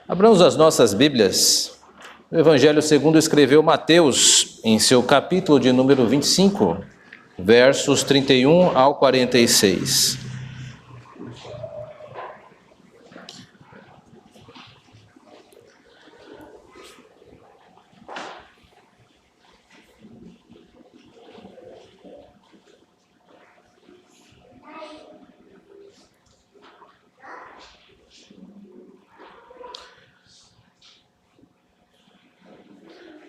Abramos as nossas Bíblias. O Evangelho segundo escreveu Mateus, em seu capítulo de número 25, versos 31 ao 46.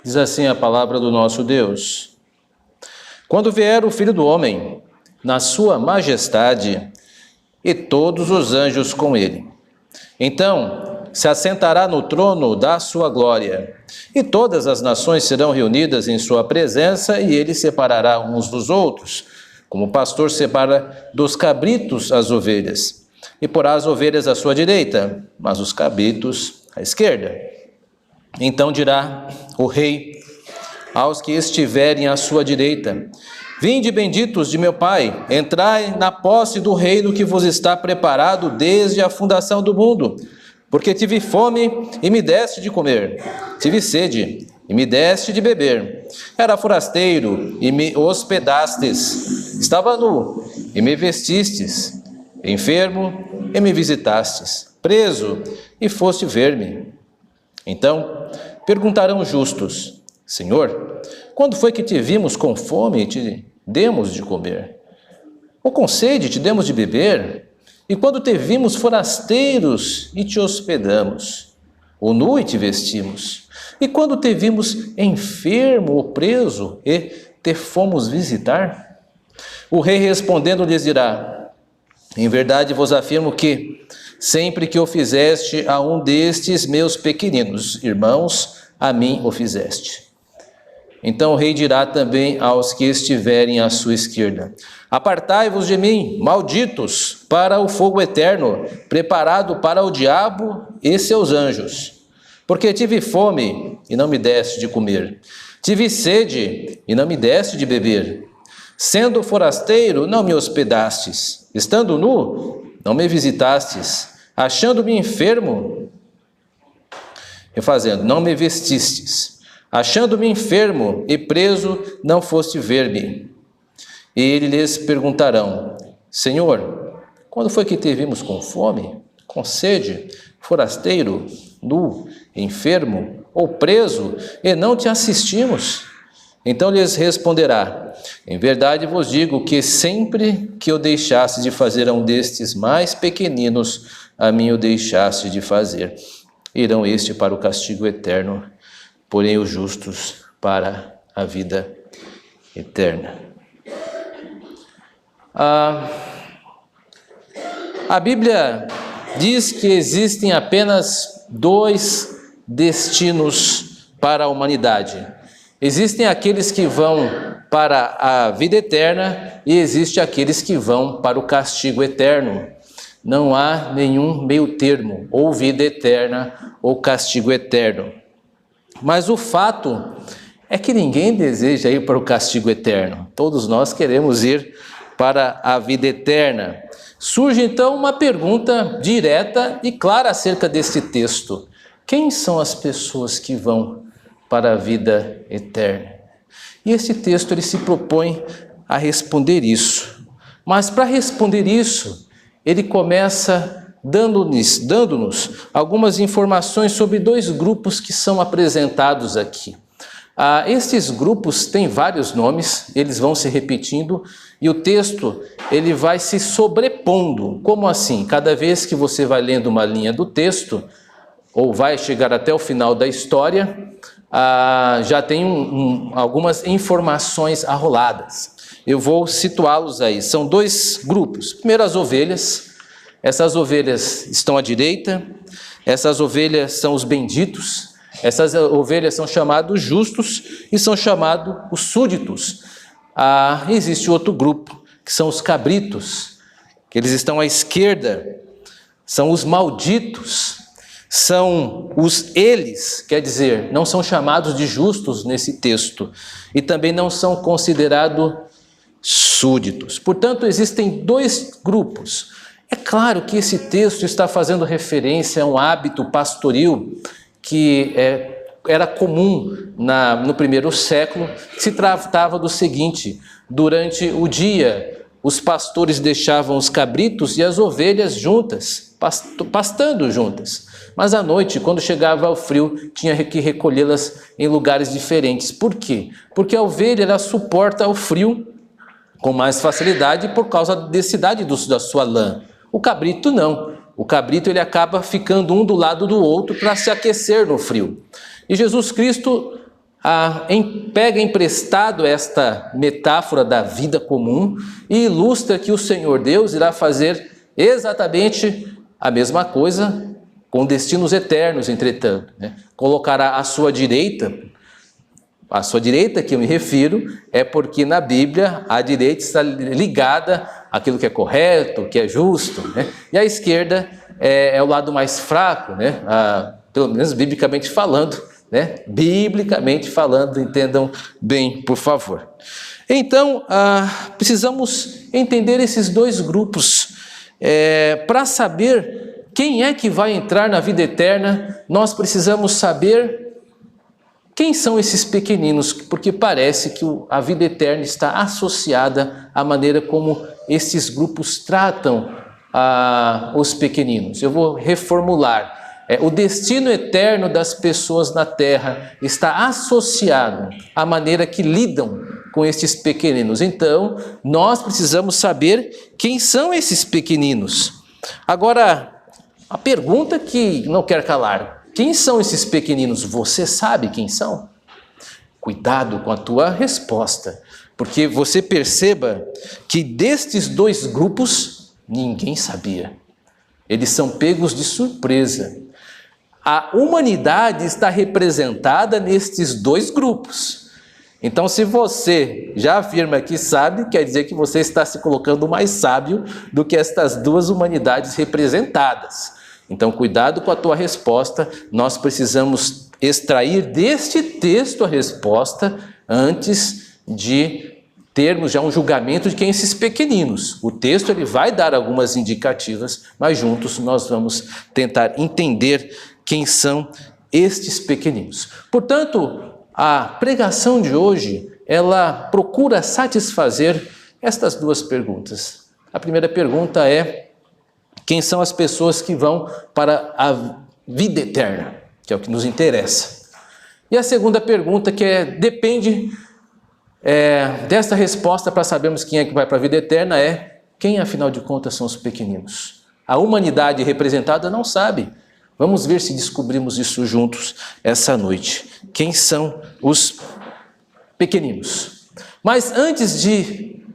Diz assim a palavra do nosso Deus: Quando vier o Filho do Homem, na sua majestade, e todos os anjos com ele, então se assentará no trono da sua glória, e todas as nações serão reunidas em sua presença, e ele separará uns dos outros, como o pastor separa dos cabritos as ovelhas, e porá as ovelhas à sua direita, mas os cabritos à esquerda. Então dirá o rei aos que estiverem à sua direita: Vinde, benditos de meu Pai, entrai na posse do reino que vos está preparado desde a fundação do mundo. Porque tive fome e me deste de comer, tive sede e me deste de beber, era forasteiro e me hospedastes, estava nu e me vestistes, enfermo e me visitastes, preso e foste ver-me. Então perguntarão justos: Senhor, quando foi que te vimos com fome e te demos de comer? Ou com sede te demos de beber? E quando te vimos forasteiros e te hospedamos? Ou nu e te vestimos? E quando te vimos enfermo ou preso e te fomos visitar? O rei respondendo lhes dirá: Em verdade vos afirmo que sempre que o fizeste a um destes meus pequeninos irmãos, a mim o fizeste. Então o rei dirá também aos que estiverem à sua esquerda: Apartai-vos de mim, malditos, para o fogo eterno, preparado para o diabo e seus anjos. Porque tive fome e não me deste de comer, tive sede e não me deste de beber, sendo forasteiro não me hospedastes, estando nu não me visitastes, achando-me enfermo, não me vestistes, achando-me enfermo e preso, não foste ver-me. E eles lhes perguntarão: Senhor, quando foi que te vimos com fome, com sede, forasteiro, nu, enfermo ou preso, e não te assistimos? Então lhes responderá: Em verdade vos digo que sempre que eu deixasse de fazer a um destes mais pequeninos, a mim o deixaste de fazer. Irão este para o castigo eterno, porém os justos para a vida eterna. A Bíblia diz que existem apenas dois destinos para a humanidade. Existem aqueles que vão para a vida eterna e existem aqueles que vão para o castigo eterno. Não há nenhum meio termo, ou vida eterna ou castigo eterno. Mas o fato é que ninguém deseja ir para o castigo eterno. Todos nós queremos ir para a vida eterna. Surge então uma pergunta direta e clara acerca deste texto: quem são as pessoas que vão para a vida eterna? E esse texto ele se propõe a responder isso. Mas para responder isso, ele começa dando-nos algumas informações sobre dois grupos que são apresentados aqui. Estes grupos têm vários nomes, eles vão se repetindo e o texto ele vai se sobrepondo. Como assim? Cada vez que você vai lendo uma linha do texto, ou vai chegar até o final da história, já tem algumas informações arroladas. Eu vou situá-los aí. São dois grupos. Primeiro, as ovelhas. Essas ovelhas estão à direita. Essas ovelhas são os benditos. Essas ovelhas são chamados justos e são chamados os súditos. Existe outro grupo, que são os cabritos, que eles estão à esquerda. São os malditos. São eles, quer dizer, não são chamados de justos nesse texto. E também não são considerados súditos. Portanto, existem dois grupos. É claro que esse texto está fazendo referência a um hábito pastoril que era comum no primeiro século, que se tratava do seguinte: durante o dia, os pastores deixavam os cabritos e as ovelhas juntas, pastando juntas. Mas à noite, quando chegava o frio, tinha que recolhê-las em lugares diferentes. Por quê? Porque a ovelha ela suporta o frio com mais facilidade por causa da densidade da sua lã. O cabrito não. O cabrito ele acaba ficando um do lado do outro para se aquecer no frio. E Jesus Cristo pega emprestado esta metáfora da vida comum e ilustra que o Senhor Deus irá fazer exatamente a mesma coisa com destinos eternos, entretanto, né? Colocará à sua direita que eu me refiro, é porque na Bíblia a direita está ligada àquilo que é correto, que é justo, né? E a esquerda é o lado mais fraco, né? Pelo menos biblicamente falando, né? Biblicamente falando, entendam bem, por favor. Então, precisamos entender esses dois grupos. Para saber quem é que vai entrar na vida eterna, nós precisamos saber quem são esses pequeninos, porque parece que a vida eterna está associada à maneira como esses grupos tratam os pequeninos. Eu vou reformular. O destino eterno das pessoas na terra está associado à maneira que lidam com esses pequeninos. Então, nós precisamos saber quem são esses pequeninos. Agora, a pergunta que não quer calar: quem são esses pequeninos? Você sabe quem são? Cuidado com a tua resposta, porque você perceba que destes dois grupos, ninguém sabia. Eles são pegos de surpresa. A humanidade está representada nestes dois grupos. Então, se você já afirma que sabe, quer dizer que você está se colocando mais sábio do que estas duas humanidades representadas. Então, cuidado com a tua resposta. Nós precisamos extrair deste texto a resposta antes de termos já um julgamento de quem esses pequeninos. O texto ele vai dar algumas indicativas, mas juntos nós vamos tentar entender quem são estes pequeninos. Portanto, a pregação de hoje, ela procura satisfazer estas duas perguntas. A primeira pergunta é: quem são as pessoas que vão para a vida eterna, que é o que nos interessa. E a segunda pergunta, que depende desta resposta para sabermos quem é que vai para a vida eterna, é: quem afinal de contas são os pequeninos? A humanidade representada não sabe. Vamos ver se descobrimos isso juntos essa noite. Quem são os pequeninos? Mas antes de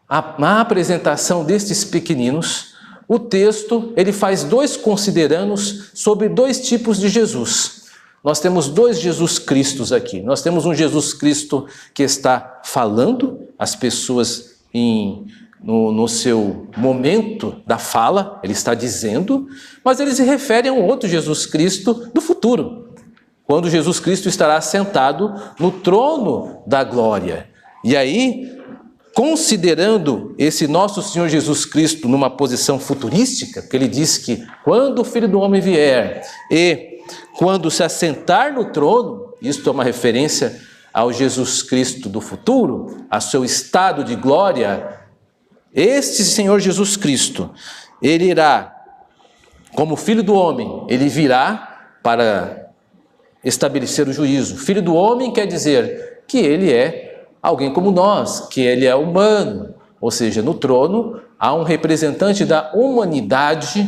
a apresentação destes pequeninos, o texto ele faz dois considerandos sobre dois tipos de Jesus. Nós temos dois Jesus Cristos aqui. Nós temos um Jesus Cristo que está falando às pessoas no seu momento da fala, ele está dizendo, mas ele se refere a um outro Jesus Cristo do futuro, quando Jesus Cristo estará sentado no trono da glória. E aí, considerando esse nosso Senhor Jesus Cristo numa posição futurística, que ele diz que quando o Filho do Homem vier e quando se assentar no trono, isto é uma referência ao Jesus Cristo do futuro, a seu estado de glória, este Senhor Jesus Cristo, ele irá, como Filho do Homem, ele virá para estabelecer o juízo. Filho do Homem quer dizer que ele é alguém como nós, que ele é humano, ou seja, no trono há um representante da humanidade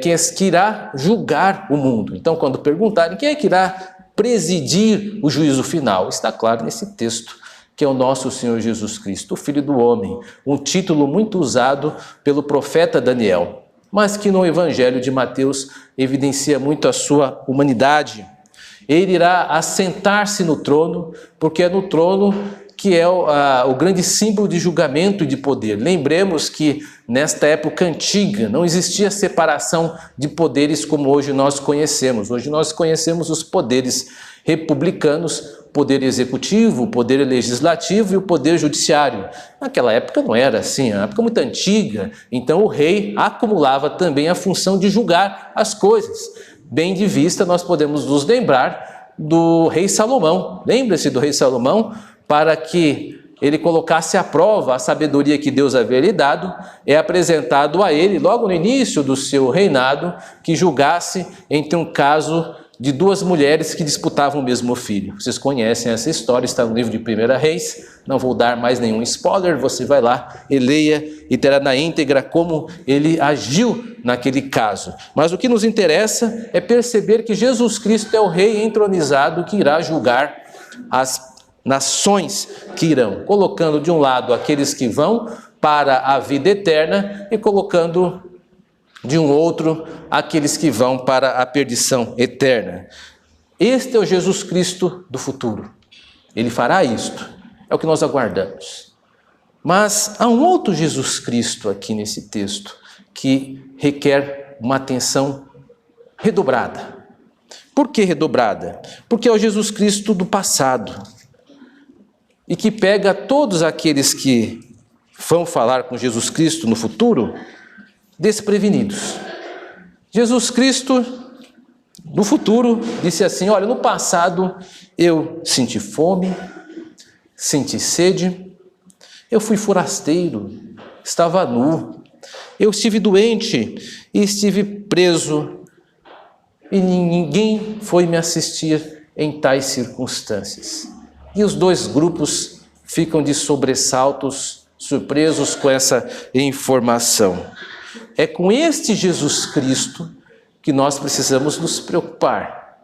que irá julgar o mundo. Então, quando perguntarem quem é que irá presidir o juízo final, está claro nesse texto, que é o nosso Senhor Jesus Cristo, o Filho do Homem, um título muito usado pelo profeta Daniel, mas que no Evangelho de Mateus evidencia muito a sua humanidade. Ele irá assentar-se no trono, porque é no trono que é o grande símbolo de julgamento e de poder. Lembremos que nesta época antiga não existia separação de poderes como hoje nós conhecemos. Hoje nós conhecemos os poderes republicanos, poder executivo, poder legislativo e o poder judiciário. Naquela época não era assim, é uma época muito antiga, então o rei acumulava também a função de julgar as coisas. Bem de vista, nós podemos nos lembrar do rei Salomão. Lembre-se do rei Salomão, para que ele colocasse à prova a sabedoria que Deus havia lhe dado, é apresentado a ele, logo no início do seu reinado, que julgasse entre um caso de duas mulheres que disputavam o mesmo filho. Vocês conhecem essa história, está no livro de 1 Reis, não vou dar mais nenhum spoiler, você vai lá e leia e terá na íntegra como ele agiu naquele caso. Mas o que nos interessa é perceber que Jesus Cristo é o rei entronizado que irá julgar as nações que irão, colocando de um lado aqueles que vão para a vida eterna e colocando de um outro aqueles que vão para a perdição eterna. Este é o Jesus Cristo do futuro. Ele fará isto. É o que nós aguardamos. Mas há um outro Jesus Cristo aqui nesse texto que requer uma atenção redobrada. Por que redobrada? Porque é o Jesus Cristo do passado e que pega todos aqueles que vão falar com Jesus Cristo no futuro desprevenidos. Jesus Cristo, no futuro, disse assim: olha, no passado eu senti fome, senti sede, eu fui forasteiro, estava nu, eu estive doente e estive preso, e ninguém foi me assistir em tais circunstâncias. E os dois grupos ficam de sobressaltos, surpresos com essa informação. É com este Jesus Cristo que nós precisamos nos preocupar.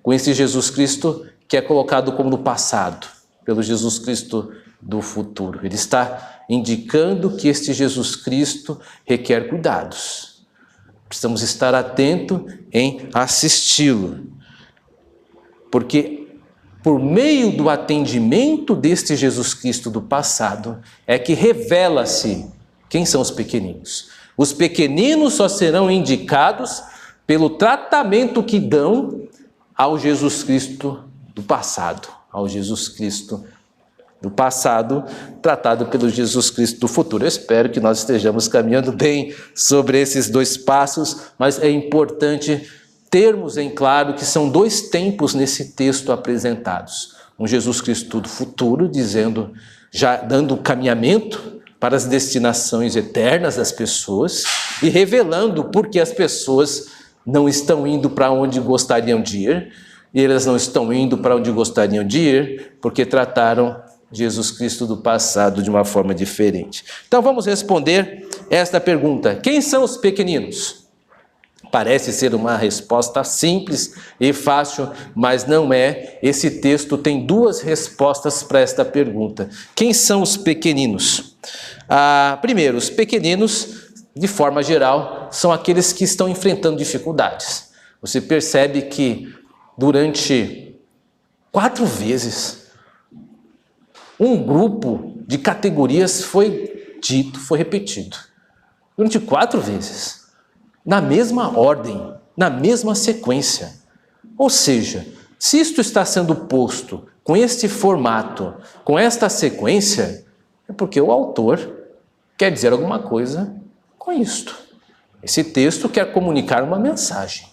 Com este Jesus Cristo que é colocado como no passado, pelo Jesus Cristo do futuro. Ele está indicando que este Jesus Cristo requer cuidados. Precisamos estar atentos em assisti-lo. Porque por meio do atendimento deste Jesus Cristo do passado é que revela-se quem são os pequeninos. Os pequeninos só serão indicados pelo tratamento que dão ao Jesus Cristo do passado, ao Jesus Cristo do passado, tratado pelo Jesus Cristo do futuro. Eu espero que nós estejamos caminhando bem sobre esses dois passos, mas é importante termos em claro que são dois tempos nesse texto apresentados. Um Jesus Cristo do futuro, dizendo, já dando o caminhamento para as destinações eternas das pessoas e revelando por que as pessoas não estão indo para onde gostariam de ir, e elas não estão indo para onde gostariam de ir porque trataram Jesus Cristo do passado de uma forma diferente. Então vamos responder esta pergunta: quem são os pequeninos? Parece ser uma resposta simples e fácil, mas não é. Esse texto tem duas respostas para esta pergunta. Quem são os pequeninos? Primeiro, os pequeninos, de forma geral, são aqueles que estão enfrentando dificuldades. Você percebe que durante 4 vezes, um grupo de categorias foi dito, foi repetido. Durante 4 vezes. Na mesma ordem, na mesma sequência. Ou seja, se isto está sendo posto com este formato, com esta sequência, é porque o autor quer dizer alguma coisa com isto. Esse texto quer comunicar uma mensagem.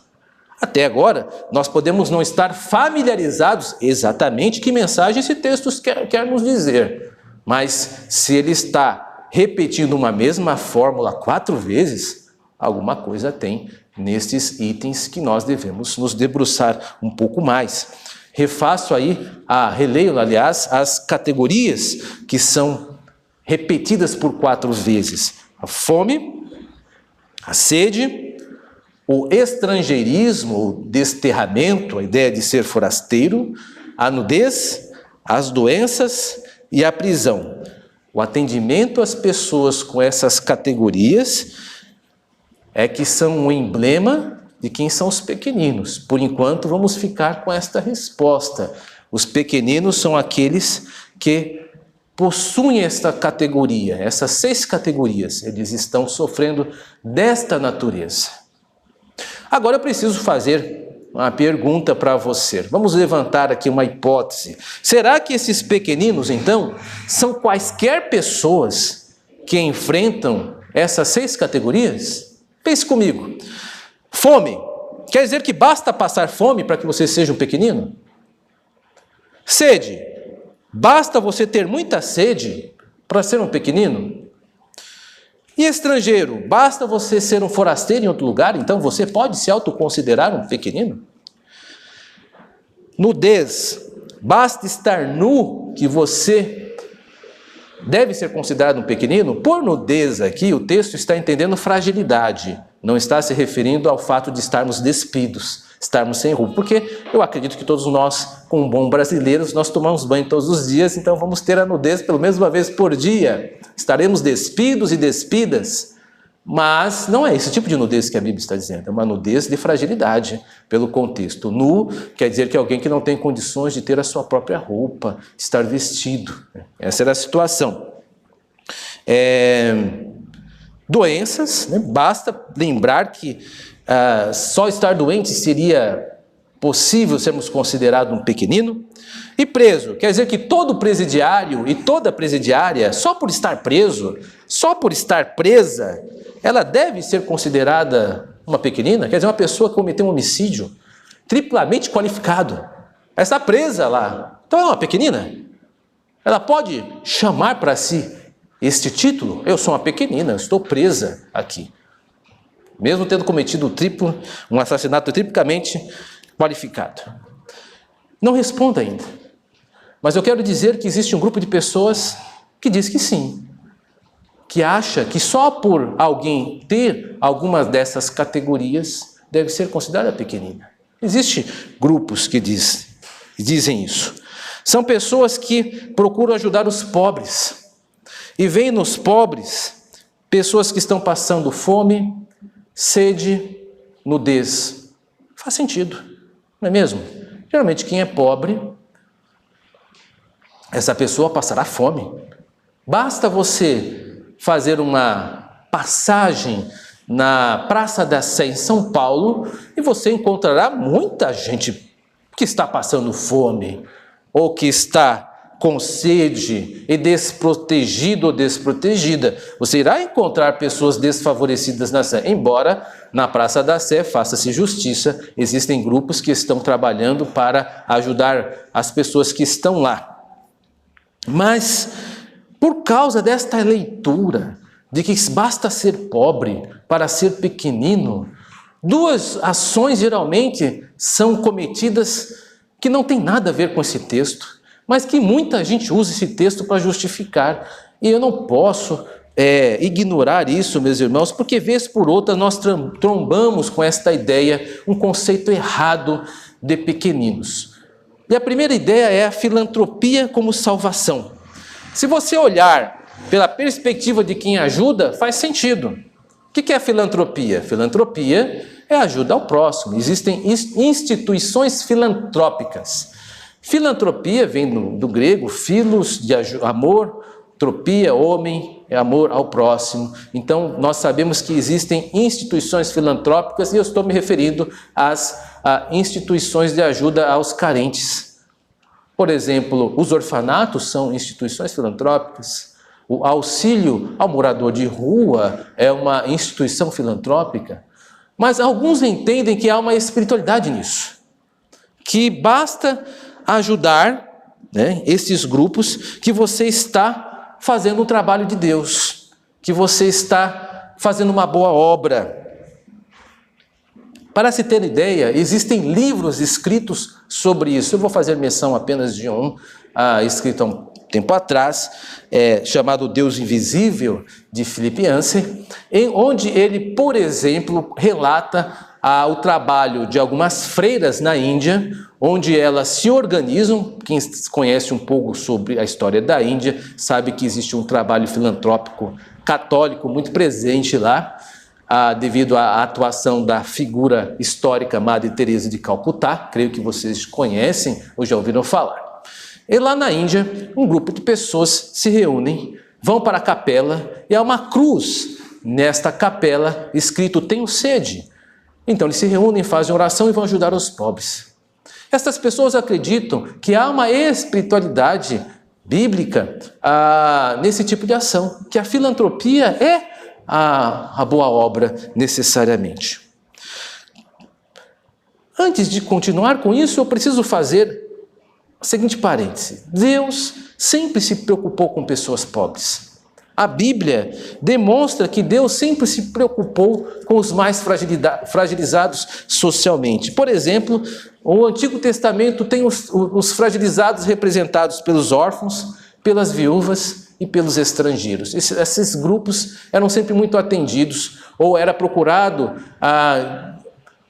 Até agora, nós podemos não estar familiarizados exatamente que mensagem esse texto quer nos dizer. Mas se ele está repetindo uma mesma fórmula 4 vezes, alguma coisa tem nestes itens que nós devemos nos debruçar um pouco mais. Releio, aliás, as categorias que são repetidas por 4 vezes. A fome, a sede, o estrangeirismo, o desterramento, a ideia de ser forasteiro, a nudez, as doenças e a prisão. O atendimento às pessoas com essas categorias é que são um emblema de quem são os pequeninos. Por enquanto, vamos ficar com esta resposta. Os pequeninos são aqueles que possuem esta categoria, essas 6 categorias, eles estão sofrendo desta natureza. Agora eu preciso fazer uma pergunta para você. Vamos levantar aqui uma hipótese. Será que esses pequeninos, então, são quaisquer pessoas que enfrentam essas 6 categorias? Pense comigo. Fome. Quer dizer que basta passar fome para que você seja um pequenino? Sede. Basta você ter muita sede para ser um pequenino? E estrangeiro, basta você ser um forasteiro em outro lugar, então você pode se autoconsiderar um pequenino? Nudez, basta estar nu que você deve ser considerado um pequenino? Por nudez aqui, o texto está entendendo fragilidade, não está se referindo ao fato de estarmos despidos, estarmos sem roupa, porque eu acredito que todos nós, como bons brasileiros, nós tomamos banho todos os dias, então vamos ter a nudez pelo menos uma vez por dia. Estaremos despidos e despidas, mas não é esse tipo de nudez que a Bíblia está dizendo, é uma nudez de fragilidade, pelo contexto. Nu quer dizer que é alguém que não tem condições de ter a sua própria roupa, de estar vestido. Essa era a situação. Doenças, né? Basta lembrar que só estar doente seria possível sermos considerados um pequenino. E preso, quer dizer que todo presidiário e toda presidiária, só por estar preso, só por estar presa, ela deve ser considerada uma pequenina? Quer dizer, uma pessoa que cometeu um homicídio triplamente qualificado, ela está presa lá, então é uma pequenina? Ela pode chamar para si este título? Eu sou uma pequenina, eu estou presa aqui. Mesmo tendo cometido um assassinato triplicamente qualificado. Não responda ainda. Mas eu quero dizer que existe um grupo de pessoas que diz que sim. Que acha que só por alguém ter algumas dessas categorias deve ser considerada pequenina. Existem grupos que dizem isso. São pessoas que procuram ajudar os pobres. E veem nos pobres pessoas que estão passando fome, sede, nudez. Faz sentido, não é mesmo? Geralmente quem é pobre, essa pessoa passará fome. Basta você fazer uma passagem na Praça da Sé em São Paulo e você encontrará muita gente que está passando fome ou que está com sede e desprotegido ou desprotegida. Você irá encontrar pessoas desfavorecidas na Sé, embora na Praça da Sé faça-se justiça, existem grupos que estão trabalhando para ajudar as pessoas que estão lá. Mas, por causa desta leitura, de que basta ser pobre para ser pequenino, 2 ações geralmente são cometidas que não tem nada a ver com esse texto, mas que muita gente usa esse texto para justificar. E eu não posso ignorar isso, meus irmãos, porque vez por outra nós trombamos com esta ideia, um conceito errado de pequeninos. E a primeira ideia é a filantropia como salvação. Se você olhar pela perspectiva de quem ajuda, faz sentido. O que é a filantropia? Filantropia é ajuda ao próximo. Existem instituições filantrópicas. Filantropia vem do grego, philos, de amor, tropia, homem, é amor ao próximo. Então, nós sabemos que existem instituições filantrópicas e eu estou me referindo às instituições de ajuda aos carentes. Por exemplo, os orfanatos são instituições filantrópicas. O auxílio ao morador de rua é uma instituição filantrópica. Mas alguns entendem que há uma espiritualidade nisso, que basta ajudar, né, esses grupos, que você está fazendo o trabalho de Deus, que você está fazendo uma boa obra. Para se ter ideia, existem livros escritos sobre isso. Eu vou fazer menção apenas de um, escrito há um tempo atrás, chamado Deus Invisível, de Philip Yancey, onde ele, por exemplo, relata o trabalho de algumas freiras na Índia, onde elas se organizam. Quem conhece um pouco sobre a história da Índia sabe que existe um trabalho filantrópico católico muito presente lá, devido à atuação da figura histórica Madre Teresa de Calcutá. Creio que vocês conhecem ou já ouviram falar. E lá na Índia, um grupo de pessoas se reúnem, vão para a capela e há uma cruz nesta capela escrito "Tenho sede". Então eles se reúnem, fazem oração e vão ajudar os pobres. Estas pessoas acreditam que há uma espiritualidade bíblica nesse tipo de ação, que a filantropia é a boa obra necessariamente. Antes de continuar com isso, eu preciso fazer o seguinte parêntese. Deus sempre se preocupou com pessoas pobres. A Bíblia demonstra que Deus sempre se preocupou com os mais fragilizados socialmente. Por exemplo, o Antigo Testamento tem os fragilizados representados pelos órfãos, pelas viúvas e pelos estrangeiros. Esses grupos eram sempre muito atendidos, ou era procurado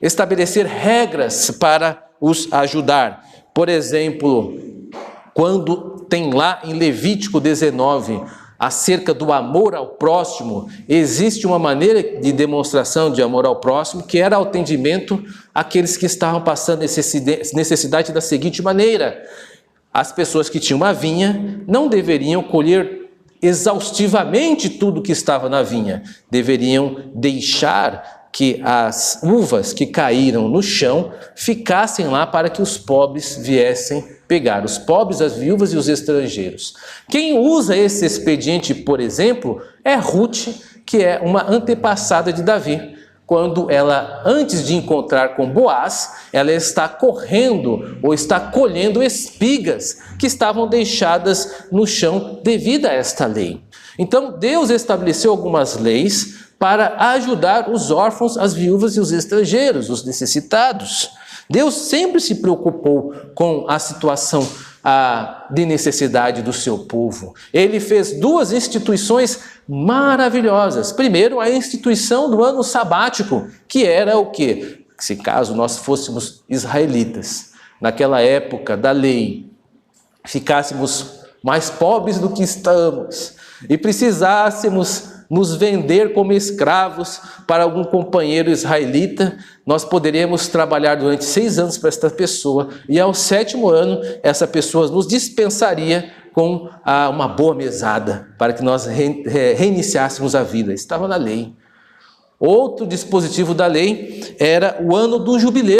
estabelecer regras para os ajudar. Por exemplo, quando tem lá em Levítico 19, acerca do amor ao próximo, existe uma maneira de demonstração de amor ao próximo, que era o atendimento àqueles que estavam passando necessidade da seguinte maneira: as pessoas que tinham uma vinha não deveriam colher exaustivamente tudo que estava na vinha, deveriam deixar que as uvas que caíram no chão ficassem lá para que os pobres viessem pegar. Os pobres, as viúvas e os estrangeiros. Quem usa esse expediente, por exemplo, é Ruth, que é uma antepassada de Davi. Quando ela, antes de encontrar com Boaz, ela está correndo ou está colhendo espigas que estavam deixadas no chão devido a esta lei. Então, Deus estabeleceu algumas leis para ajudar os órfãos, as viúvas e os estrangeiros, os necessitados. Deus sempre se preocupou com a situação de necessidade do seu povo. Ele fez duas instituições maravilhosas. Primeiro, a instituição do ano sabático, que era o quê? Se caso nós fôssemos israelitas, naquela época da lei, ficássemos mais pobres do que estamos e precisássemos nos vender como escravos para algum companheiro israelita, nós poderíamos trabalhar durante 6 anos para esta pessoa e ao 7º ano essa pessoa nos dispensaria com uma boa mesada para que nós reiniciássemos a vida. Estava na lei. Outro dispositivo da lei era o ano do jubileu.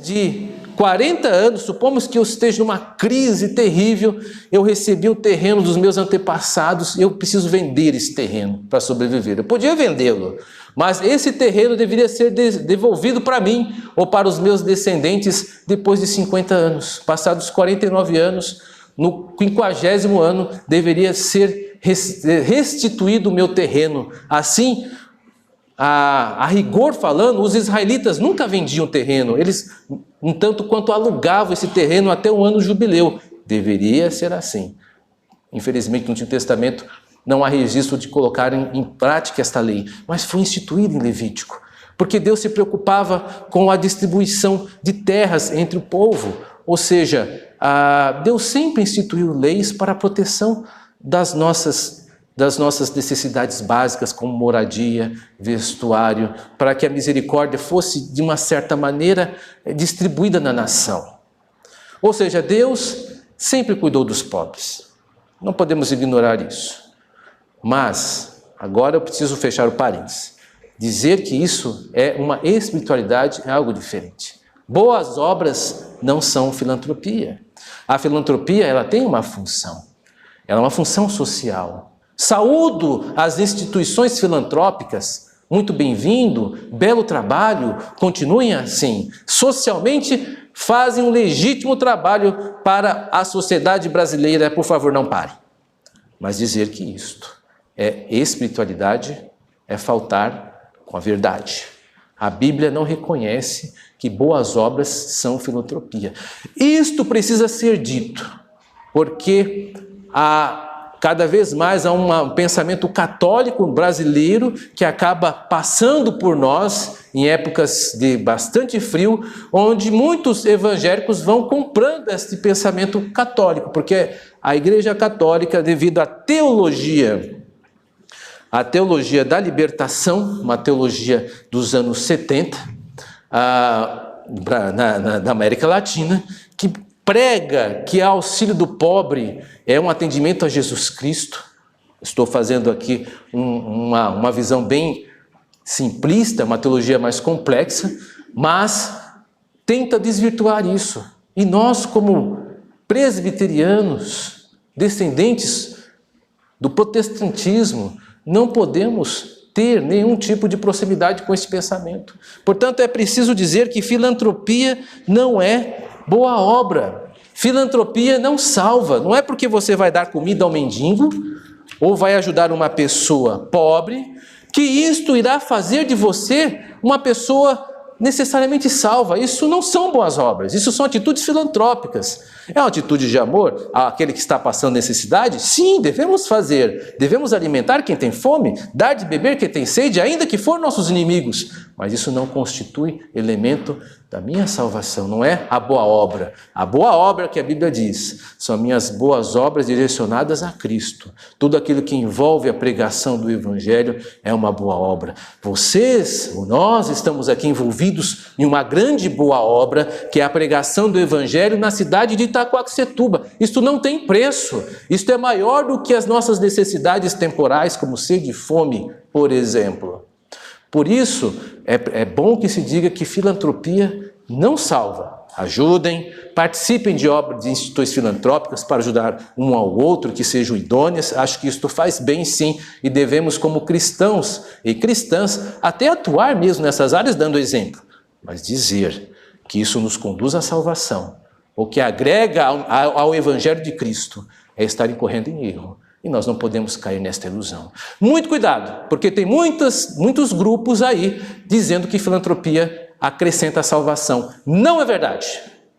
De 40 anos, supomos que eu esteja numa crise terrível, eu recebi o terreno dos meus antepassados e eu preciso vender esse terreno para sobreviver. Eu podia vendê-lo, mas esse terreno deveria ser devolvido para mim ou para os meus descendentes depois de 50 anos. Passados 49 anos, no 50º ano, deveria ser restituído o meu terreno. Assim, a rigor falando, os israelitas nunca vendiam terreno, eles, um tanto quanto alugavam esse terreno até o ano jubileu. Deveria ser assim. Infelizmente, no Antigo Testamento, não há registro de colocar em prática esta lei, mas foi instituída em Levítico, porque Deus se preocupava com a distribuição de terras entre o povo, ou seja, Deus sempre instituiu leis para a proteção das nossas necessidades básicas, como moradia, vestuário, para que a misericórdia fosse, de uma certa maneira, distribuída na nação. Ou seja, Deus sempre cuidou dos pobres. Não podemos ignorar isso. Mas, agora eu preciso fechar o parênteses. Dizer que isso é uma espiritualidade é algo diferente. Boas obras não são filantropia. A filantropia, ela tem uma função. Ela é uma função social. Saúdo as instituições filantrópicas, muito bem-vindo, belo trabalho, continuem assim. Socialmente, fazem um legítimo trabalho para a sociedade brasileira, por favor, não pare. Mas dizer que isto é espiritualidade é faltar com a verdade. A Bíblia não reconhece que boas obras são filantropia. Isto precisa ser dito, porque cada vez mais há um pensamento católico brasileiro que acaba passando por nós em épocas de bastante frio, onde muitos evangélicos vão comprando este pensamento católico, porque a Igreja Católica, devido à teologia da libertação, uma teologia dos anos 70, na América Latina, que prega que auxílio do pobre é um atendimento a Jesus Cristo. Estou fazendo aqui uma visão bem simplista, uma teologia mais complexa, mas tenta desvirtuar isso. E nós, como presbiterianos, descendentes do protestantismo, não podemos ter nenhum tipo de proximidade com esse pensamento. Portanto, é preciso dizer que filantropia não é boa obra. Filantropia não salva. Não é porque você vai dar comida ao mendigo ou vai ajudar uma pessoa pobre que isto irá fazer de você uma pessoa necessariamente salva. Isso não são boas obras, isso são atitudes filantrópicas. É uma atitude de amor àquele que está passando necessidade? Sim, devemos fazer. Devemos alimentar quem tem fome, dar de beber quem tem sede, ainda que for nossos inimigos. Mas isso não constitui elemento da minha salvação, não é a boa obra. A boa obra que a Bíblia diz são minhas boas obras direcionadas a Cristo. Tudo aquilo que envolve a pregação do Evangelho é uma boa obra. Nós estamos aqui envolvidos em uma grande boa obra, que é a pregação do Evangelho na cidade de Itaquaquecetuba. Isto não tem preço. Isto é maior do que as nossas necessidades temporais, como sede e fome, por exemplo. Por isso, é bom que se diga que filantropia não salva. Ajudem, participem de obras de instituições filantrópicas para ajudar um ao outro, que sejam idôneas. Acho que isto faz bem, sim, e devemos, como cristãos e cristãs, até atuar mesmo nessas áreas, dando exemplo. Mas dizer que isso nos conduz à salvação, ou que agrega ao Evangelho de Cristo, é estar incorrendo em erro. E nós não podemos cair nesta ilusão. Muito cuidado, porque tem muitos grupos aí dizendo que filantropia acrescenta a salvação. Não é verdade.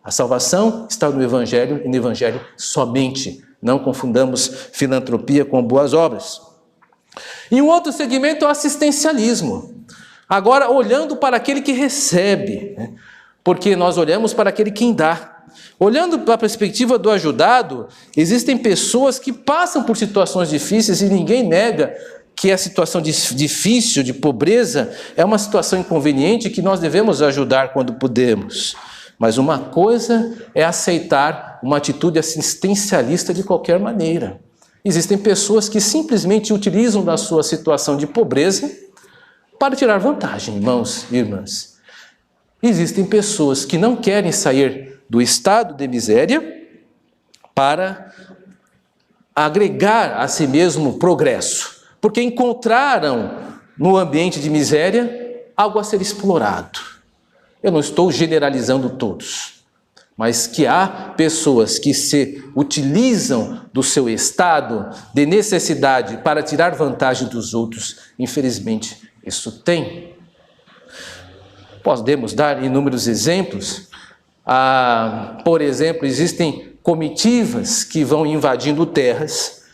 A salvação está no Evangelho e no Evangelho somente. Não confundamos filantropia com boas obras. E um outro segmento é o assistencialismo. Agora, olhando para aquele que recebe, né? Porque nós olhamos para aquele que dá. Olhando para a perspectiva do ajudado, existem pessoas que passam por situações difíceis e ninguém nega que a situação difícil, de pobreza, é uma situação inconveniente que nós devemos ajudar quando podemos. Mas uma coisa é aceitar uma atitude assistencialista de qualquer maneira. Existem pessoas que simplesmente utilizam da sua situação de pobreza para tirar vantagem, irmãos e irmãs. Existem pessoas que não querem sair do estado de miséria para agregar a si mesmo progresso, porque encontraram no ambiente de miséria algo a ser explorado. Eu não estou generalizando todos, mas que há pessoas que se utilizam do seu estado de necessidade para tirar vantagem dos outros. Infelizmente, isso tem. Podemos dar inúmeros exemplos. Por exemplo, existem comitivas que vão invadindo terras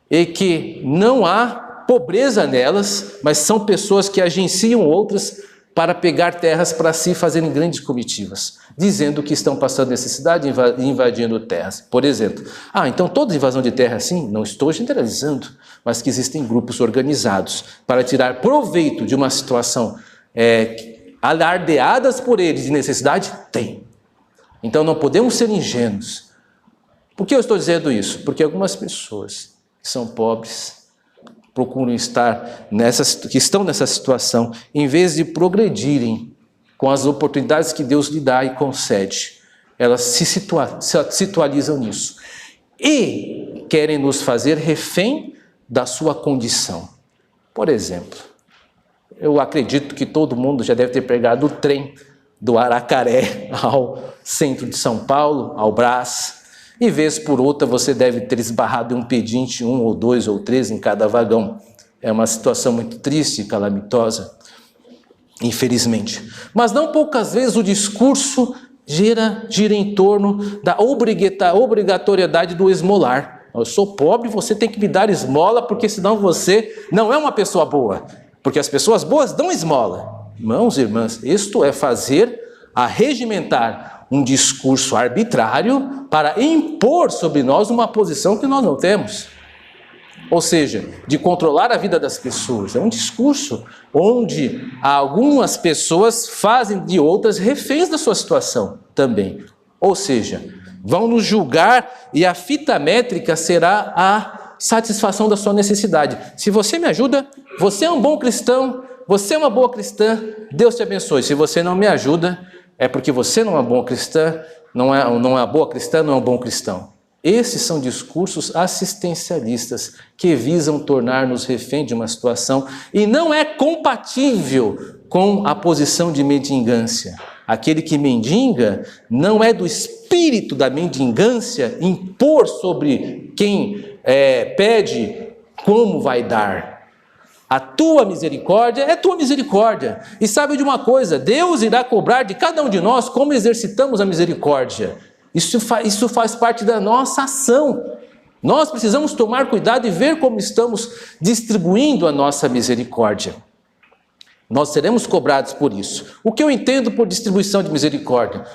e que não há pobreza nelas, mas são pessoas que agenciam outras para pegar terras para si, fazerem grandes comitivas, dizendo que estão passando necessidade e invadindo terras. Por exemplo, então toda invasão de terra assim, não estou generalizando, mas que existem grupos organizados para tirar proveito de uma situação alardeadas por eles de necessidade, tem. Então não podemos ser ingênuos. Por que eu estou dizendo isso? Porque algumas pessoas que são pobres procuram que estão nessa situação, em vez de progredirem com as oportunidades que Deus lhe dá e concede, elas se situalizam nisso e querem nos fazer refém da sua condição. Por exemplo, eu acredito que todo mundo já deve ter pegado o trem do Aracaré ao centro de São Paulo, ao Brás, e vez por outra você deve ter esbarrado em um pedinte, 1 ou 2 ou 3 em cada vagão. É uma situação muito triste e calamitosa, infelizmente. Mas não poucas vezes o discurso gira em torno da obrigatoriedade do esmolar. Eu sou pobre, você tem que me dar esmola, porque senão você não é uma pessoa boa. Porque as pessoas boas dão esmola. Irmãos e irmãs, isto é regimentar um discurso arbitrário para impor sobre nós uma posição que nós não temos. Ou seja, de controlar a vida das pessoas. É um discurso onde algumas pessoas fazem de outras reféns da sua situação também. Ou seja, vão nos julgar e a fita métrica será a satisfação da sua necessidade. Se você me ajuda, você é um bom cristão, você é uma boa cristã, Deus te abençoe. Se você não me ajuda, é porque você não é uma boa cristã, não é uma boa cristã, não é um bom cristão. Esses são discursos assistencialistas que visam tornar-nos refém de uma situação e não é compatível com a posição de mendigância. Aquele que mendiga não é do espírito da mendigância impor sobre quem pede como vai dar. A tua misericórdia é tua misericórdia. E sabe de uma coisa, Deus irá cobrar de cada um de nós como exercitamos a misericórdia. Isso faz parte da nossa ação. Nós precisamos tomar cuidado e ver como estamos distribuindo a nossa misericórdia. Nós seremos cobrados por isso. O que eu entendo por distribuição de misericórdia?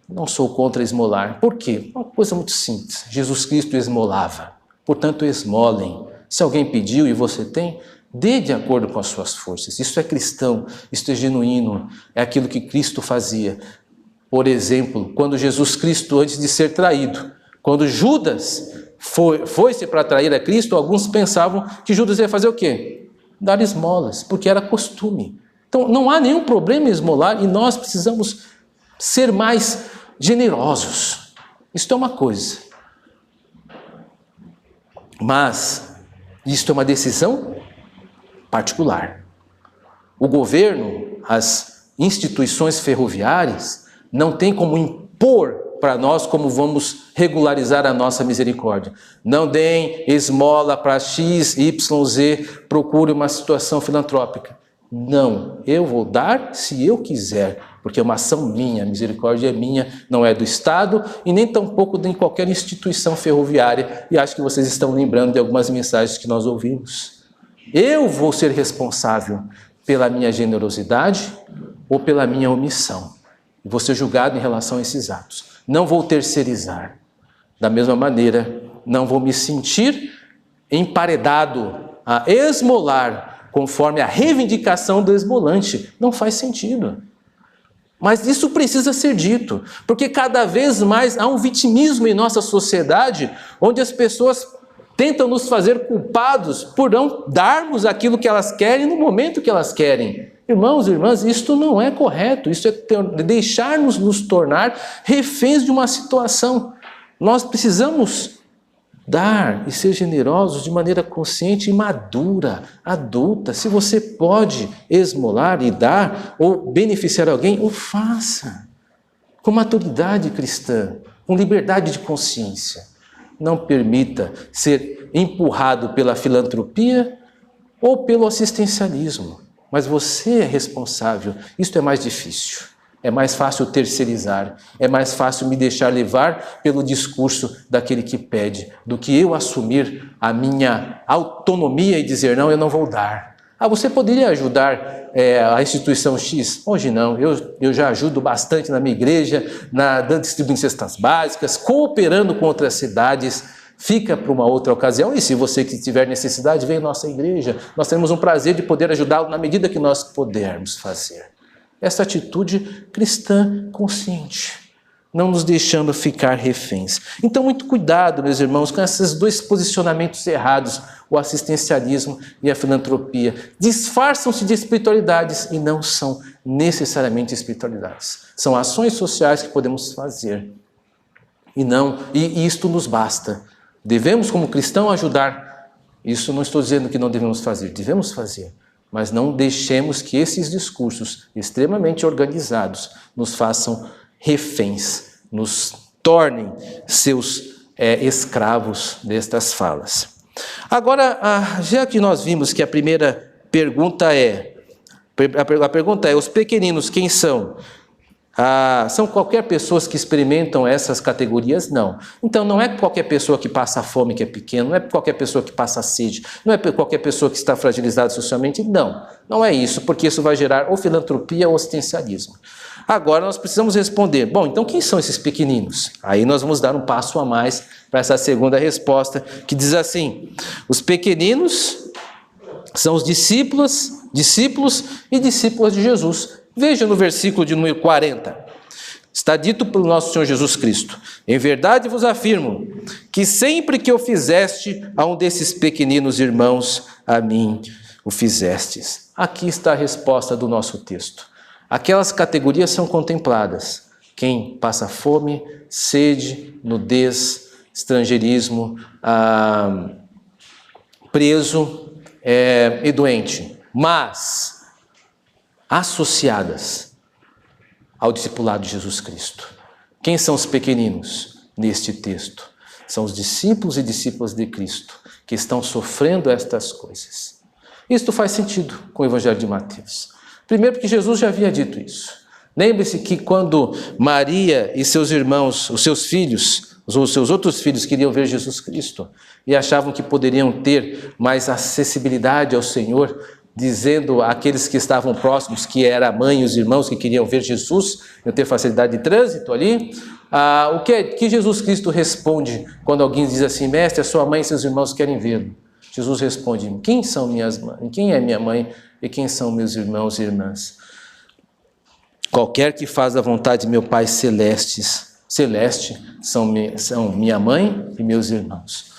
Não sou contra esmolar. Por quê? Uma coisa muito simples. Jesus Cristo esmolava. Portanto, esmolem. Se alguém pediu e você tem, dê de acordo com as suas forças. Isso é cristão, isso é genuíno, é aquilo que Cristo fazia. Por exemplo, quando Jesus Cristo, antes de ser traído, quando Judas foi-se para trair a Cristo, alguns pensavam que Judas ia fazer o quê? Dar esmolas, porque era costume. Então, não há nenhum problema em esmolar e nós precisamos ser mais generosos. Isso é uma coisa. Mas, isto é uma decisão particular. O governo, as instituições ferroviárias, não tem como impor para nós como vamos regularizar a nossa misericórdia. Não deem esmola para X, Y, Z, procure uma situação filantrópica. Não, eu vou dar se eu quiser, porque é uma ação minha, a misericórdia é minha, não é do Estado e nem tampouco de qualquer instituição ferroviária. E acho que vocês estão lembrando de algumas mensagens que nós ouvimos. Eu vou ser responsável pela minha generosidade ou pela minha omissão. Vou ser julgado em relação a esses atos. Não vou terceirizar. Da mesma maneira, não vou me sentir emparedado a esmolar conforme a reivindicação do esmolante. Não faz sentido. Mas isso precisa ser dito, porque cada vez mais há um vitimismo em nossa sociedade, onde as pessoas tentam nos fazer culpados por não darmos aquilo que elas querem no momento que elas querem. Irmãos e irmãs, isto não é correto, isso é deixar-nos nos tornar reféns de uma situação. Nós precisamos dar e ser generosos de maneira consciente e madura, adulta. Se você pode esmolar e dar ou beneficiar alguém, o faça. Com maturidade cristã, com liberdade de consciência. Não permita ser empurrado pela filantropia ou pelo assistencialismo. Mas você é responsável. Isto é mais difícil. É mais fácil terceirizar. É mais fácil me deixar levar pelo discurso daquele que pede, do que eu assumir a minha autonomia e dizer, não, eu não vou dar. Você poderia ajudar a instituição X? Hoje não, eu já ajudo bastante na minha igreja, distribuindo cestas básicas, cooperando com outras cidades, fica para uma outra ocasião. E se você que tiver necessidade, vem à nossa igreja. Nós temos um prazer de poder ajudá-lo na medida que nós pudermos fazer. Essa atitude cristã consciente, não nos deixando ficar reféns. Então, muito cuidado, meus irmãos, com esses dois posicionamentos errados, o assistencialismo e a filantropia. Disfarçam-se de espiritualidades e não são necessariamente espiritualidades. São ações sociais que podemos fazer. E isto nos basta. Devemos, como cristão, ajudar. Isso não estou dizendo que não devemos fazer, devemos fazer. Mas não deixemos que esses discursos extremamente organizados nos façam reféns, nos tornem seus escravos destas falas. Agora, já que nós vimos que a primeira pergunta a pergunta é, os pequeninos quem são? São qualquer pessoas que experimentam essas categorias? Não. Então não é qualquer pessoa que passa fome que é pequeno, não é qualquer pessoa que passa sede, não é qualquer pessoa que está fragilizada socialmente, não é isso, porque isso vai gerar ou filantropia ou assistencialismo. Agora nós precisamos responder, bom, então quem são esses pequeninos? Aí nós vamos dar um passo a mais para essa segunda resposta, que diz assim, os pequeninos são os discípulos e discípulas de Jesus. Veja no versículo de número 40. Está dito pelo nosso Senhor Jesus Cristo: em verdade vos afirmo que sempre que o fizeste a um desses pequeninos irmãos, a mim o fizestes. Aqui está a resposta do nosso texto. Aquelas categorias são contempladas: quem passa fome, sede, nudez, estrangeirismo, preso e doente, mas associadas ao discipulado de Jesus Cristo. Quem são os pequeninos neste texto? São os discípulos e discípulas de Cristo que estão sofrendo estas coisas. Isto faz sentido com o Evangelho de Mateus. Primeiro, porque Jesus já havia dito isso. Lembre-se que quando Maria e seus irmãos, os seus filhos, os seus outros filhos queriam ver Jesus Cristo e achavam que poderiam ter mais acessibilidade ao Senhor, dizendo àqueles que estavam próximos, que era a mãe e os irmãos que queriam ver Jesus, iam ter facilidade de trânsito ali, o que Jesus Cristo responde quando alguém diz assim: mestre, a sua mãe e seus irmãos querem vê-lo? Jesus responde: quem são minhas mães? Quem é minha mãe e quem são meus irmãos e irmãs? Qualquer que faz a vontade de meu Pai celeste são minha mãe e meus irmãos.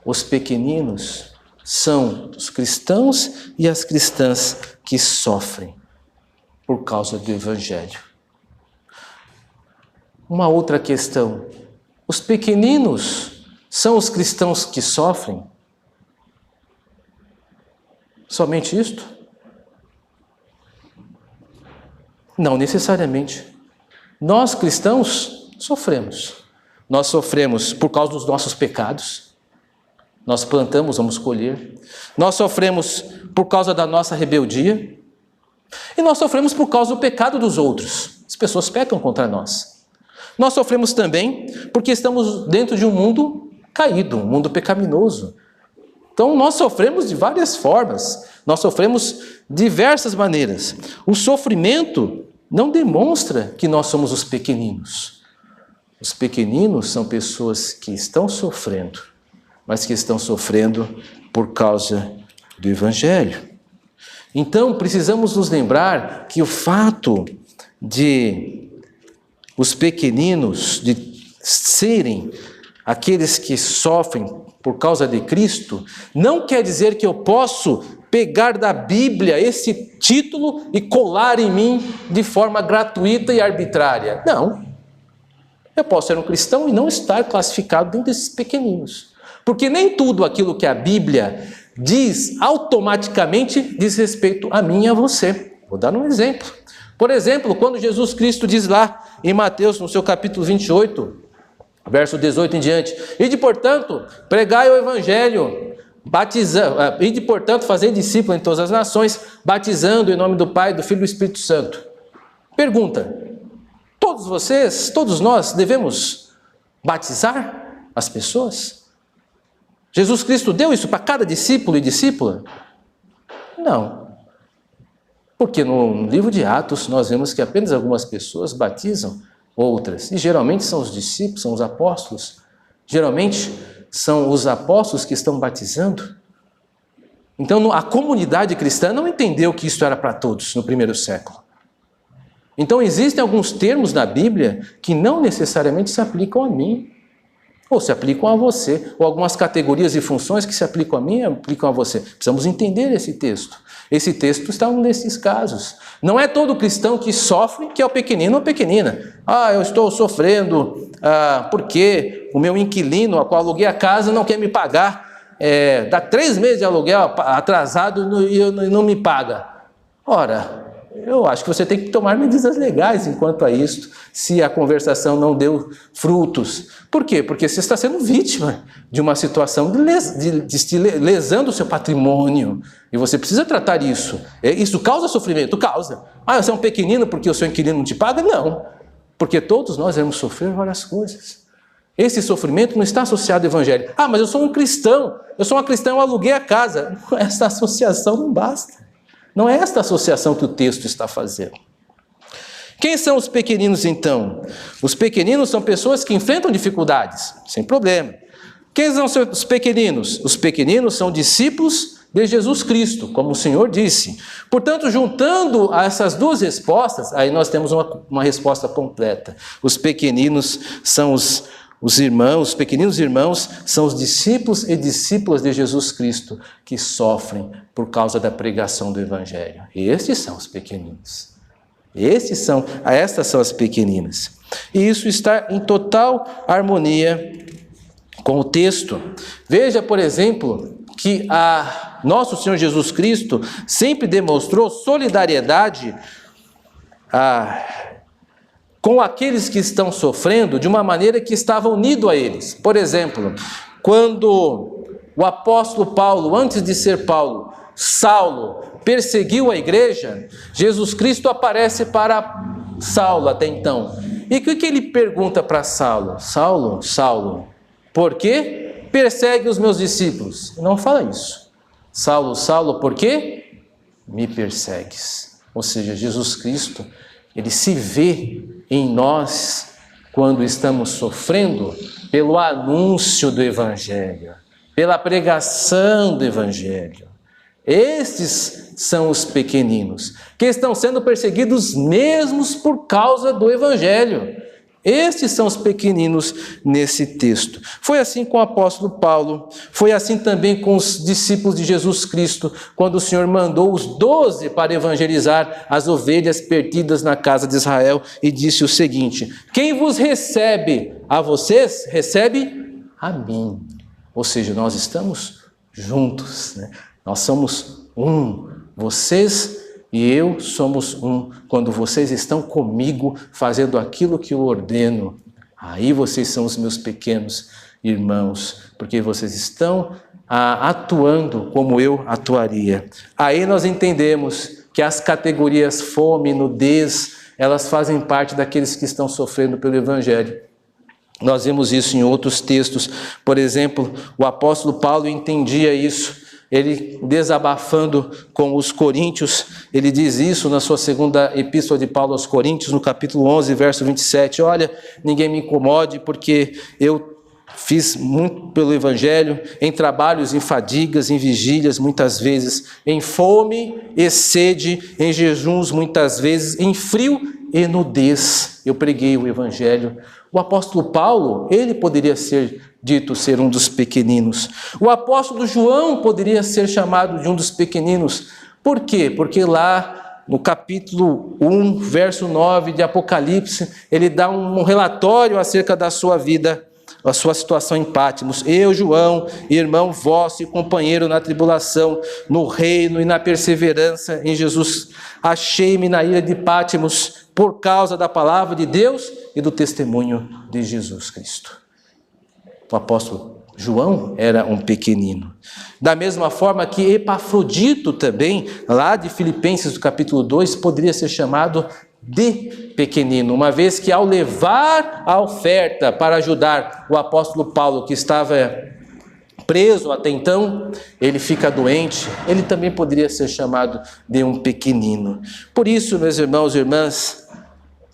Os pequeninos são os cristãos e as cristãs que sofrem por causa do Evangelho. Uma outra questão: os pequeninos são os cristãos que sofrem? Somente isto? Não necessariamente. Nós cristãos sofremos. Nós sofremos por causa dos nossos pecados. Nós plantamos, vamos colher. Nós sofremos por causa da nossa rebeldia. E nós sofremos por causa do pecado dos outros. As pessoas pecam contra nós. Nós sofremos também porque estamos dentro de um mundo caído, um mundo pecaminoso. Então nós sofremos de várias formas. Nós sofremos de diversas maneiras. O sofrimento não demonstra que nós somos os pequeninos. Os pequeninos são pessoas que estão sofrendo, mas que estão sofrendo por causa do Evangelho. Então, precisamos nos lembrar que o fato de os pequeninos de serem aqueles que sofrem por causa de Cristo, não quer dizer que eu posso pegar da Bíblia esse título e colar em mim de forma gratuita e arbitrária. Não. Eu posso ser um cristão e não estar classificado dentro desses pequeninos. Porque nem tudo aquilo que a Bíblia diz automaticamente diz respeito a mim e a você. Vou dar um exemplo. Por exemplo, quando Jesus Cristo diz lá em Mateus, no seu capítulo 28, verso 18 em diante: ide, portanto, pregai o Evangelho, ide, portanto, fazer discípulos em todas as nações, batizando em nome do Pai, do Filho e do Espírito Santo. Pergunta: todos vocês, todos nós devemos batizar as pessoas? Jesus Cristo deu isso para cada discípulo e discípula? Não. Porque no livro de Atos nós vemos que apenas algumas pessoas batizam outras. E geralmente são os discípulos, são os apóstolos. Geralmente são os apóstolos que estão batizando. Então a comunidade cristã não entendeu que isso era para todos no primeiro século. Então existem alguns termos na Bíblia que não necessariamente se aplicam a mim, ou se aplicam a você, ou algumas categorias e funções que se aplicam a mim, aplicam a você. Precisamos entender esse texto. Esse texto está nesses casos. Não é todo cristão que sofre que é o pequenino ou a pequenina. Eu estou sofrendo porque o meu inquilino, a qual aluguei a casa, não quer me pagar. Dá 3 meses de aluguel atrasado e não me paga. Ora, eu acho que você tem que tomar medidas legais enquanto a isto, se a conversação não deu frutos. Por quê? Porque você está sendo vítima de uma situação lesando o seu patrimônio. E você precisa tratar isso. Isso causa sofrimento? Causa. Você é um pequenino porque o seu inquilino não te paga? Não. Porque todos nós vamos sofrer várias coisas. Esse sofrimento não está associado ao Evangelho. Mas eu sou um cristão. Eu sou uma cristã, eu aluguei a casa. Essa associação não basta. Não é esta associação que o texto está fazendo. Quem são os pequeninos, então? Os pequeninos são pessoas que enfrentam dificuldades, sem problema. Quem são os pequeninos? Os pequeninos são discípulos de Jesus Cristo, como o Senhor disse. Portanto, juntando essas duas respostas, aí nós temos uma resposta completa. Os pequeninos são os irmãos, os pequeninos irmãos são os discípulos e discípulas de Jesus Cristo que sofrem por causa da pregação do Evangelho. Estes são os pequeninos. Estas são as pequeninas. E isso está em total harmonia com o texto. Veja, por exemplo, que nosso Senhor Jesus Cristo sempre demonstrou solidariedade com aqueles que estão sofrendo de uma maneira que estava unido a eles. Por exemplo, quando o apóstolo Paulo, antes de ser Paulo, Saulo, perseguiu a igreja, Jesus Cristo aparece para Saulo até então. E o que ele pergunta para Saulo? Saulo, por que persegue os meus discípulos? Não fala isso. Saulo, por que me persegues? Ou seja, Jesus Cristo, ele se vê em nós quando estamos sofrendo pelo anúncio do Evangelho, pela pregação do Evangelho. Estes são os pequeninos, que estão sendo perseguidos mesmos por causa do Evangelho. Estes são os pequeninos nesse texto. Foi assim com o apóstolo Paulo, foi assim também com os discípulos de Jesus Cristo, quando o Senhor mandou os 12 para evangelizar as ovelhas perdidas na casa de Israel e disse o seguinte: quem vos recebe a vocês, recebe a mim. Ou seja, nós estamos juntos, né? Nós somos um, vocês e eu somos um. Quando vocês estão comigo fazendo aquilo que eu ordeno, aí vocês são os meus pequenos irmãos, porque vocês estão atuando como eu atuaria. Aí nós entendemos que as categorias fome, nudez, elas fazem parte daqueles que estão sofrendo pelo Evangelho. Nós vemos isso em outros textos. Por exemplo, o apóstolo Paulo entendia isso. Ele, desabafando com os coríntios, ele diz isso na sua segunda epístola de Paulo aos Coríntios, no capítulo 11, verso 27. Olha, ninguém me incomode, porque eu fiz muito pelo Evangelho, em trabalhos, em fadigas, em vigílias, muitas vezes, em fome e sede, em jejuns, muitas vezes, em frio e nudez. Eu preguei o Evangelho. O apóstolo Paulo, ele poderia ser dito ser um dos pequeninos. O apóstolo João poderia ser chamado de um dos pequeninos. Por quê? Porque lá no capítulo 1, verso 9 de Apocalipse, ele dá um relatório acerca da sua vida, a sua situação em Patmos. Eu, João, irmão vosso e companheiro na tribulação, no reino e na perseverança em Jesus, achei-me na ilha de Patmos por causa da palavra de Deus e do testemunho de Jesus Cristo. O apóstolo João era um pequenino. Da mesma forma que Epafrodito também, lá de Filipenses, do capítulo 2, poderia ser chamado de pequenino, uma vez que ao levar a oferta para ajudar o apóstolo Paulo, que estava preso até então, ele fica doente, ele também poderia ser chamado de um pequenino. Por isso, meus irmãos e irmãs,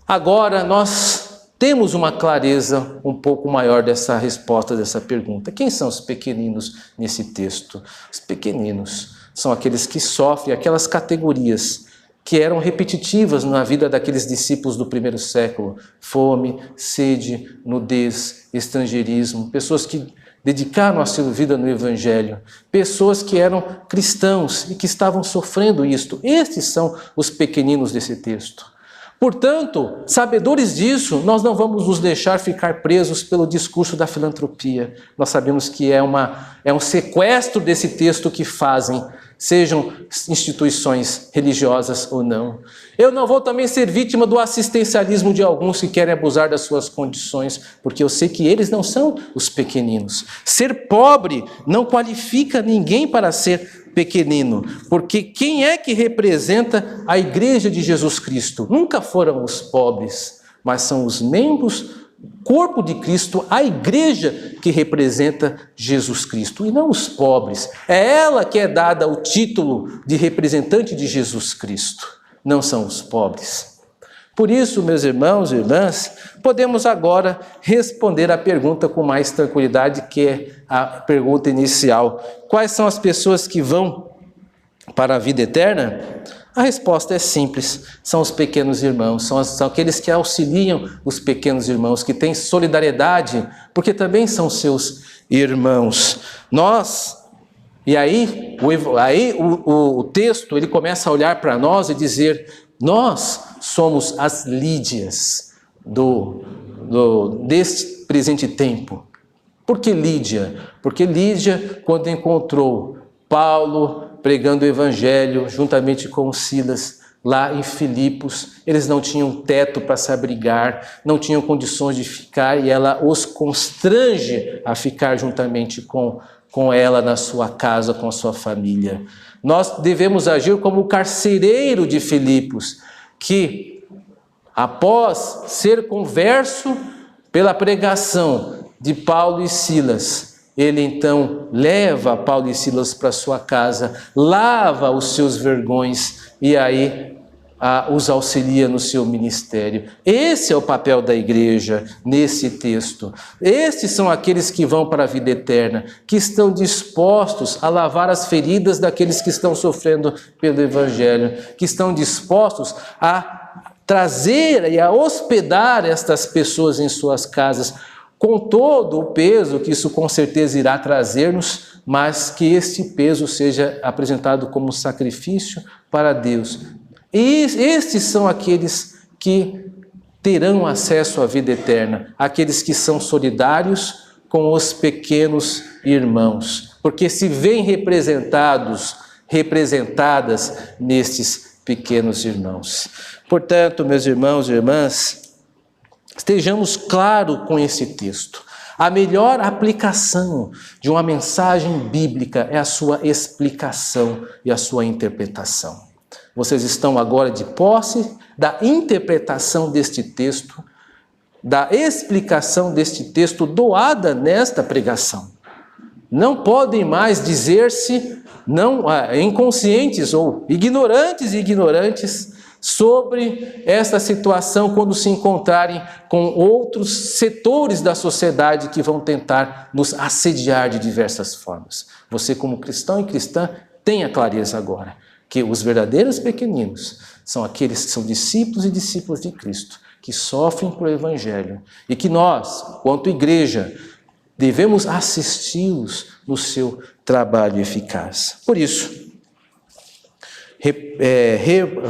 agora nós temos uma clareza um pouco maior dessa resposta, dessa pergunta. Quem são os pequeninos nesse texto? Os pequeninos são aqueles que sofrem aquelas categorias que eram repetitivas na vida daqueles discípulos do primeiro século. Fome, sede, nudez, estrangeirismo, pessoas que dedicaram a sua vida no Evangelho, pessoas que eram cristãos e que estavam sofrendo isto. Estes são os pequeninos desse texto. Portanto, sabedores disso, nós não vamos nos deixar ficar presos pelo discurso da filantropia. Nós sabemos que é um sequestro desse texto que fazem, sejam instituições religiosas ou não. Eu não vou também ser vítima do assistencialismo de alguns que querem abusar das suas condições, porque eu sei que eles não são os pequeninos. Ser pobre não qualifica ninguém para ser pequenino, porque quem é que representa a igreja de Jesus Cristo? Nunca foram os pobres, mas são os membros, corpo de Cristo, a igreja que representa Jesus Cristo, e não os pobres. É ela que é dada o título de representante de Jesus Cristo, não são os pobres. Por isso, meus irmãos e irmãs, podemos agora responder a pergunta com mais tranquilidade, que é a pergunta inicial. Quais são as pessoas que vão para a vida eterna? A resposta é simples, são os pequenos irmãos, são aqueles que auxiliam os pequenos irmãos, que têm solidariedade, porque também são seus irmãos. E aí o texto ele começa a olhar para nós e dizer, nós somos as Lídias deste presente tempo. Por que Lídia? Porque Lídia, quando encontrou Paulo pregando o evangelho juntamente com Silas lá em Filipos, eles não tinham teto para se abrigar, não tinham condições de ficar, e ela os constrange a ficar juntamente com ela na sua casa, com a sua família. Nós devemos agir como o carcereiro de Filipos, que após ser converso pela pregação de Paulo e Silas, ele então leva Paulo e Silas para sua casa, lava os seus vergões e aí os auxilia no seu ministério. Esse é o papel da igreja nesse texto. Estes são aqueles que vão para a vida eterna, que estão dispostos a lavar as feridas daqueles que estão sofrendo pelo evangelho, que estão dispostos a trazer e a hospedar estas pessoas em suas casas, com todo o peso que isso com certeza irá trazer-nos, mas que este peso seja apresentado como sacrifício para Deus. E estes são aqueles que terão acesso à vida eterna, aqueles que são solidários com os pequenos irmãos, porque se veem representadas nestes pequenos irmãos. Portanto, meus irmãos e irmãs, estejamos claros com esse texto. A melhor aplicação de uma mensagem bíblica é a sua explicação e a sua interpretação. Vocês estão agora de posse da interpretação deste texto, da explicação deste texto doada nesta pregação. Não podem mais dizer-se inconscientes ou ignorantes sobre esta situação quando se encontrarem com outros setores da sociedade que vão tentar nos assediar de diversas formas. Você, como cristão e cristã, tenha clareza agora que os verdadeiros pequeninos são aqueles que são discípulos e discípulas de Cristo, que sofrem por evangelho e que nós, quanto igreja, devemos assisti-los no seu trabalho eficaz. Por isso,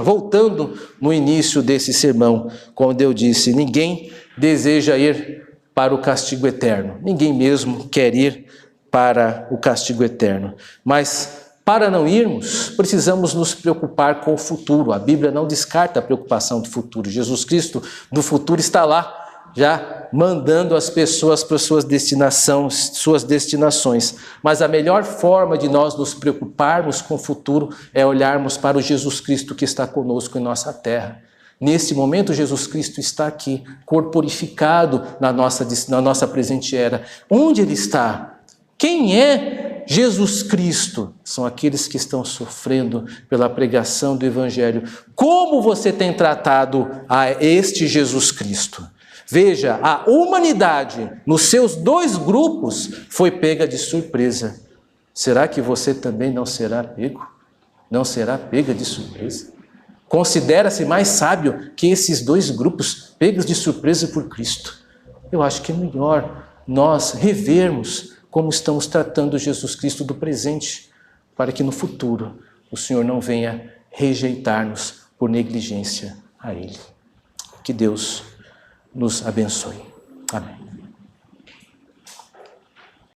voltando no início desse sermão, quando eu disse, ninguém deseja ir para o castigo eterno, ninguém mesmo quer ir para o castigo eterno, mas para não irmos, precisamos nos preocupar com o futuro. A Bíblia não descarta a preocupação do futuro. Jesus Cristo, no futuro, está lá, já mandando as pessoas para suas destinações. Mas a melhor forma de nós nos preocuparmos com o futuro é olharmos para o Jesus Cristo que está conosco em nossa terra. Nesse momento, Jesus Cristo está aqui, corporificado na nossa presente era. Onde Ele está? Quem é Jesus Cristo? São aqueles que estão sofrendo pela pregação do Evangelho. Como você tem tratado a este Jesus Cristo? Veja, a humanidade, nos seus dois grupos, foi pega de surpresa. Será que você também não será pego? Não será pega de surpresa? Considera-se mais sábio que esses dois grupos pegos de surpresa por Cristo. Eu acho que é melhor nós revermos como estamos tratando Jesus Cristo do presente, para que no futuro o Senhor não venha rejeitar-nos por negligência a Ele. Que Deus nos abençoe. Amém.